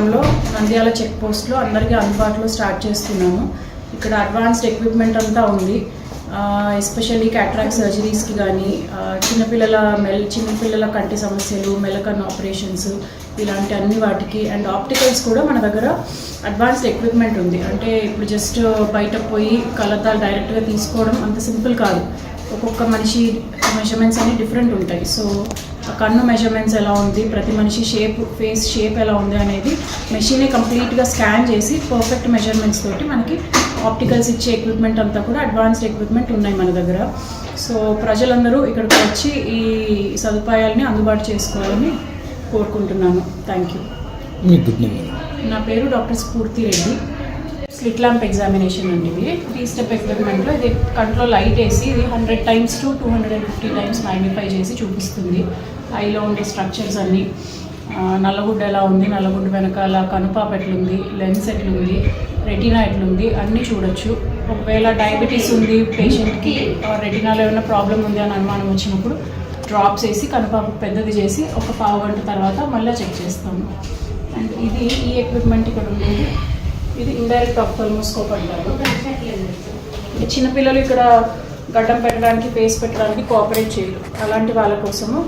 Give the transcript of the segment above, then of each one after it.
వారంలో నంద్యాల చెక్ పోస్ట్లో అందరికీ అందుబాటులో స్టార్ట్ చేస్తున్నాము. ఇక్కడ అడ్వాన్స్డ్ ఎక్విప్మెంట్ అంతా ఉంది. ఎస్పెషల్లీ క్యాట్రాక్ట్ సర్జరీస్కి కానీ చిన్నపిల్లల కంటి సమస్యలు, మెలకన్ను ఆపరేషన్స్ ఇలాంటి అన్ని వాటికి, అండ్ ఆప్టికల్స్ కూడా మన దగ్గర అడ్వాన్స్డ్ ఎక్విప్మెంట్ ఉంది. అంటే ఇప్పుడు జస్ట్ బయట పోయి కళ్ళద్దాలు డైరెక్ట్గా తీసుకోవడం అంత సింపుల్ కాదు. ఒక్కొక్క మనిషి మెజర్మెంట్స్ అన్ని డిఫరెంట్ ఉంటాయి. సో కన్ను మెజర్మెంట్స్ ఎలా ఉంది, ప్రతి మనిషి ఫేస్ షేప్ ఎలా ఉంది అనేది మెషినే కంప్లీట్గా స్కాన్ చేసి పర్ఫెక్ట్ మెజర్మెంట్స్ తోటి మనకి ఆప్టికల్స్ ఇచ్చే ఎక్విప్మెంట్ అంతా కూడా అడ్వాన్స్డ్ ఎక్విప్మెంట్ ఉన్నాయి మన దగ్గర. సో ప్రజలందరూ ఇక్కడికి వచ్చి ఈ సదుపాయాలని అందుబాటు చేసుకోవాలని కోరుకుంటున్నాను. Thank you. నా పేరు డాక్టర్ స్ఫూర్తి రెడ్డి. స్లిట్ ల్యాంప్ ఎగ్జామినేషన్ అండి. ఇది 3 స్టెప్ ఎక్విప్మెంట్లో ఇది కంట్లో లైట్ వేసి ఇది 100 times to 250 times మ్యాగ్నిఫై చేసి చూపిస్తుంది ఐలో ఉండే స్ట్రక్చర్స్ అన్నీ. నల్లగుడ్డ ఎలా ఉంది, నల్లగుడ్డ వెనకాల కనుపాప ఎట్లుంది, లెన్స్ ఎట్లుంది, రెటీనా ఎట్లుంది అన్నీ చూడొచ్చు. ఒకవేళ డయాబెటీస్ ఉంది పేషెంట్కి, రెటీనాలో ఏమైనా ప్రాబ్లం ఉంది అని అనుమానం వచ్చినప్పుడు డ్రాప్స్ వేసి కనుపాప పెద్దది చేసి ఒక పావు గంట తర్వాత మళ్ళీ చెక్ చేస్తాము. అండ్ ఇది ఈ ఎక్విప్మెంట్ ఇక్కడ ఉండేది. ఇది ఇండైరెక్ట్ ఆప్థాల్మోస్కోప్ అంటారు. చిన్నపిల్లలు ఇక్కడ గడ్డం పెట్టడానికి, ఫేస్ పెట్టడానికి కోఆపరేట్ చేయరు. అలాంటి వాళ్ళ కోసము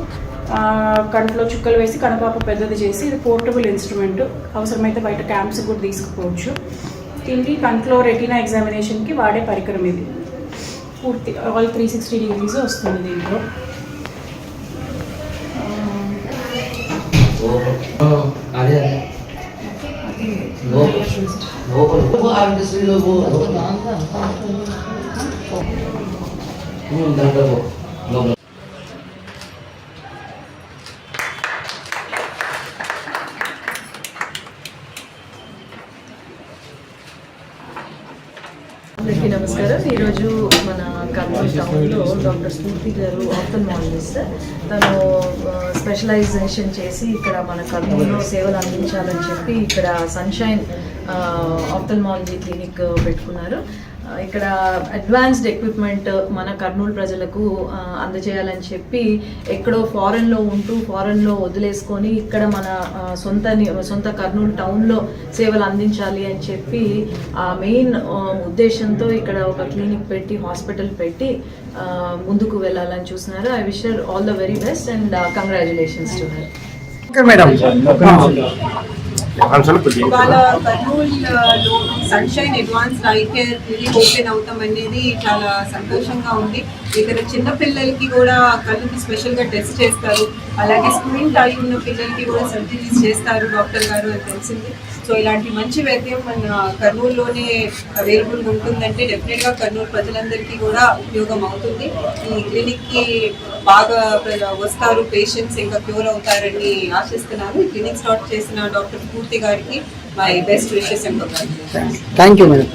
కంట్లో చుక్కలు వేసి కనుపాప పెద్దది చేసి, ఇది పోర్టబుల్ ఇన్స్ట్రుమెంట్. అవసరమైతే బయట క్యాంప్స్ కూడా తీసుకుపోవచ్చు. దీనికి కంట్లో రెటీనా ఎగ్జామినేషన్కి వాడే పరికరం ఇది. పూర్తి ఆల్ 360 degrees వస్తుంది దీంట్లో. అందరికీ నమస్కారం. ఈరోజు మన కర్నూలు టౌన్లో డాక్టర్ స్ఫూర్తి గారు ఆప్థల్మాలజిస్ట్, తను స్పెషలైజేషన్ చేసి ఇక్కడ మన కర్నూలులో సేవలు అందించాలని చెప్పి ఇక్కడ సన్షైన్ ఆప్థల్మాలజీ క్లినిక్ పెట్టుకున్నారు. ఇక్కడ అడ్వాన్స్డ్ ఎక్విప్మెంట్ మన కర్నూలు ప్రజలకు అందజేయాలని చెప్పి ఎక్కడో ఫారెన్లో వదిలేసుకొని ఇక్కడ మన సొంత కర్నూలు టౌన్లో సేవలు అందించాలి అని చెప్పి ఆ మెయిన్ ఉద్దేశంతో ఇక్కడ ఒక క్లినిక్ పెట్టి, హాస్పిటల్ పెట్టి ముందుకు వెళ్ళాలని చూస్తున్నారు. I wish her all the very best and congratulations to her. ఇవాళ కర్నూలులో sunshine advanced I care clinic open అవుతాం అనేది చాలా సంతోషంగా ఉంది. ఇక్కడ చిన్నపిల్లలకి కూడా కళ్ళకి స్పెషల్గా టెస్ట్ చేస్తారు, అలాగే స్క్రీన్ టైం ఉన్న పిల్లలకి కూడా సర్జరీస్ చేస్తారు డాక్టర్ గారు అని తెలిసింది. సో ఇలాంటి మంచి వైద్యం మన కర్నూలులోనే అవైలబుల్గా ఉంటుందంటే డెఫినెట్గా కర్నూలు ప్రజలందరికీ కూడా ఉపయోగం అవుతుంది. ఈ క్లినిక్కి బాగా వస్తారు పేషెంట్స్, ఇంకా క్యూర్ అవుతారని ఆశిస్తున్నాను. ఈ క్లినిక్ స్టార్ట్ చేసిన డాక్టర్ స్ఫూర్తి గారికి my best wishes. Thank you madam.